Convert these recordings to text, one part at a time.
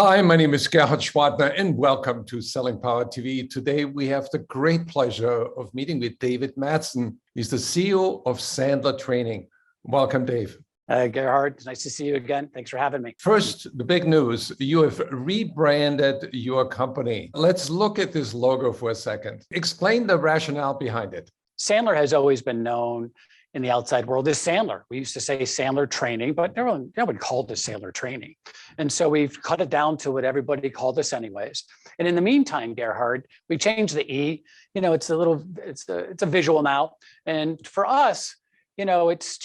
Hi, my name is Gerhard Schwartner and welcome to Selling Power TV. Today we have the great pleasure of meeting with David Madsen. He's the CEO of Sandler Training. Welcome, Dave. Gerhard, it's nice to see you again. Thanks for having me. First, the big news, you have rebranded your company. Let's look at this logo for a second. Explain the rationale behind it. Sandler has always been known in the outside world as Sandler. We used to say Sandler Training, but nobody called us Sandler Training. And so we've cut it down to what everybody called us anyways. And in the meantime, Gerhard, we changed the E. It's a visual now. And for us, it's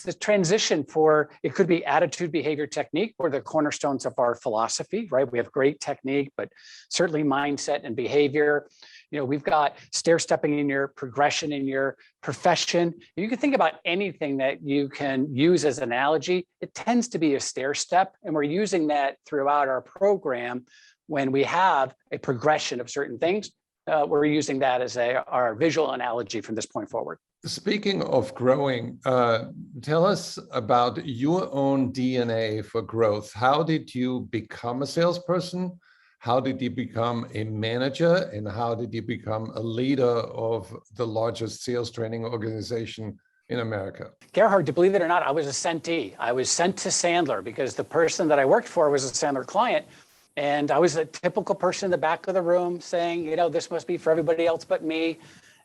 the transition for, it could be attitude, behavior, technique, or the cornerstones of our philosophy, right? We have great technique, but certainly mindset and behavior. We've got stair stepping in your progression in your profession. You can think about anything that you can use as an analogy. It tends to be a stair step, and we're using that throughout our program. When we have a progression of certain things, we're using that as our visual analogy from this point forward. Speaking of growing, tell us about your own DNA for growth. How did you become a salesperson? How did you become a manager? And how did you become a leader of the largest sales training organization in America? Gerhard, to believe it or not, I was a sentee. I was sent to Sandler because the person that I worked for was a Sandler client. And I was a typical person in the back of the room saying, this must be for everybody else but me.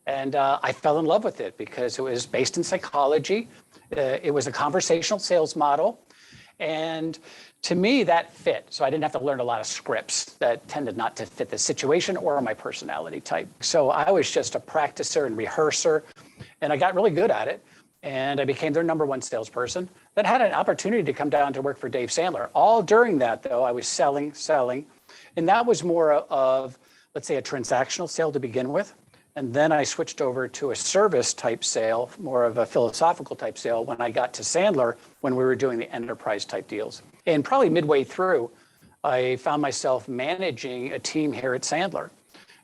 And I fell in love with it because it was based in psychology. It was a conversational sales model. And to me, that fit. So I didn't have to learn a lot of scripts that tended not to fit the situation or my personality type. So I was just a practicer and rehearser, and I got really good at it. And I became their number one salesperson. Then had an opportunity to come down to work for Dave Sandler. All during that, though, I was selling. And that was more of, let's say, a transactional sale to begin with. And then I switched over to a service type sale, more of a philosophical type sale when I got to Sandler, when we were doing the enterprise type deals. And probably midway through, I found myself managing a team here at Sandler.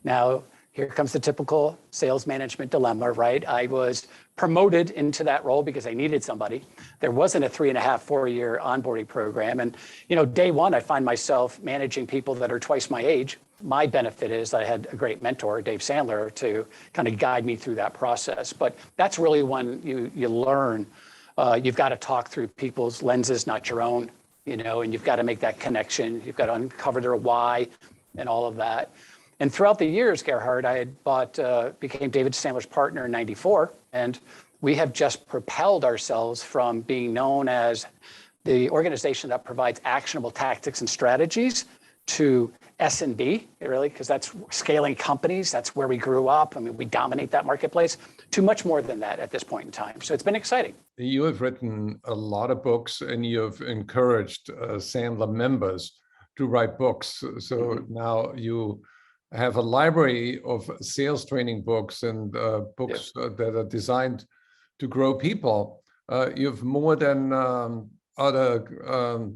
Now, here comes the typical sales management dilemma, right? I was promoted into that role because I needed somebody. There wasn't a 3.5, 4-year onboarding program. And, day one, I find myself managing people that are twice my age. My benefit is I had a great mentor, Dave Sandler, to kind of guide me through that process. But that's really when you learn. You've got to talk through people's lenses, not your own, and you've got to make that connection. You've got to uncover their why and all of that. And throughout the years, Gerhard, I had became David Sandler's partner in '94. And we have just propelled ourselves from being known as the organization that provides actionable tactics and strategies to S&B, really, because that's scaling companies. That's where we grew up. I mean, we dominate that marketplace to much more than that at this point in time. So it's been exciting. You have written a lot of books and you've encouraged Sandler members to write books. So now you have a library of sales training books and books that are designed to grow people. You have more than other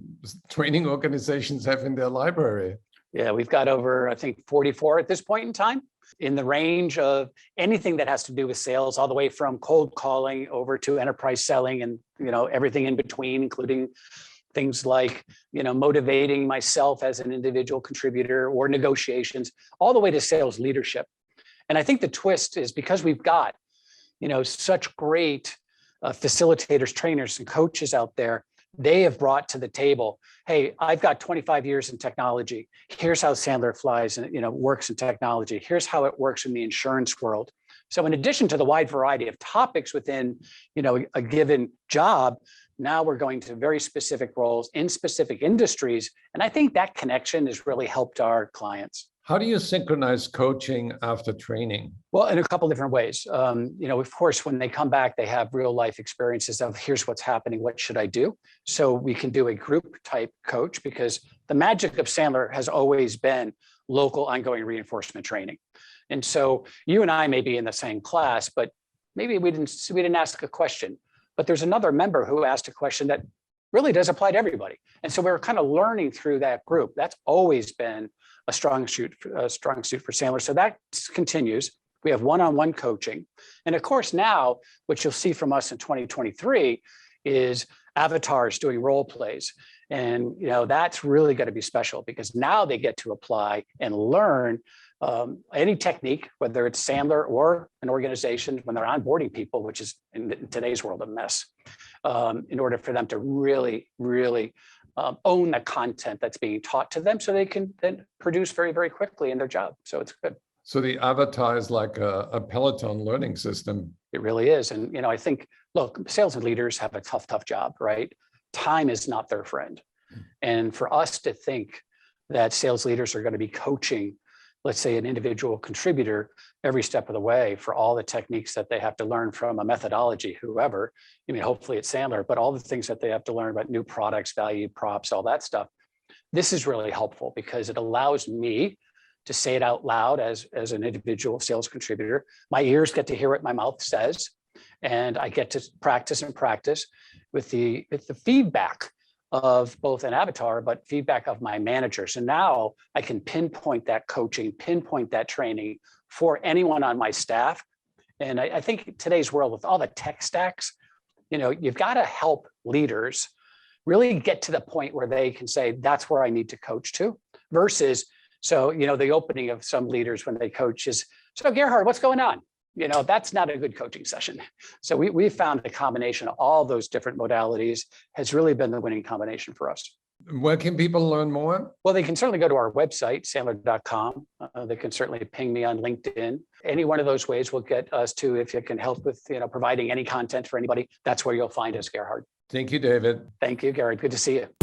training organizations have in their library. Yeah, we've got over, I think, 44 at this point in time, in the range of anything that has to do with sales, all the way from cold calling over to enterprise selling and, everything in between, including things like, motivating myself as an individual contributor or negotiations, all the way to sales leadership. And I think the twist is because we've got, such great facilitators, trainers, and coaches out there. They have brought to the table, hey, I've got 25 years in technology. Here's how Sandler flies and works in technology. Here's how it works in the insurance world. So in addition to the wide variety of topics within, a given job, now we're going to very specific roles in specific industries. And I think that connection has really helped our clients. How do you synchronize coaching after training? Well, in a couple different ways. Of course, when they come back, they have real life experiences of here's what's happening, what should I do? So we can do a group type coach because the magic of Sandler has always been local ongoing reinforcement training. And so you and I may be in the same class, but maybe we didn't ask a question. But there's another member who asked a question that really does apply to everybody. And so we're kind of learning through that group. That's always been a strong suit for Sandler. So that continues. We have one-on-one coaching. And of course now, what you'll see from us in 2023 is avatars doing role plays. And, that's really going to be special because now they get to apply and learn any technique, whether it's Sandler or an organization when they're onboarding people, which is in today's world a mess, in order for them to really, really own the content that's being taught to them so they can then produce very, very quickly in their job. So it's good. So the avatar is like a Peloton learning system. It really is. And, I think, look, sales leaders have a tough job, right? Time is not their friend. And for us to think that sales leaders are going to be coaching, let's say, an individual contributor every step of the way for all the techniques that they have to learn from a methodology, whoever, hopefully it's Sandler, but all the things that they have to learn about new products, value props, all that stuff. This is really helpful because it allows me to say it out loud as an individual sales contributor. My ears get to hear what my mouth says, and I get to practice with the feedback of both an avatar, but feedback of my managers. And now I can pinpoint that coaching, pinpoint that training for anyone on my staff. And I think today's world with all the tech stacks, you've got to help leaders really get to the point where they can say, that's where I need to coach to, versus, so, the opening of some leaders when they coach is, so Gerhard, what's going on? That's not a good coaching session. So we found the combination of all those different modalities has really been the winning combination for us. Where can people learn more? Well, they can certainly go to our website, sandler.com. They can certainly ping me on LinkedIn. Any one of those ways will get us to, if you can help with, providing any content for anybody, that's where you'll find us, Gerhard. Thank you, David. Thank you, Gary. Good to see you.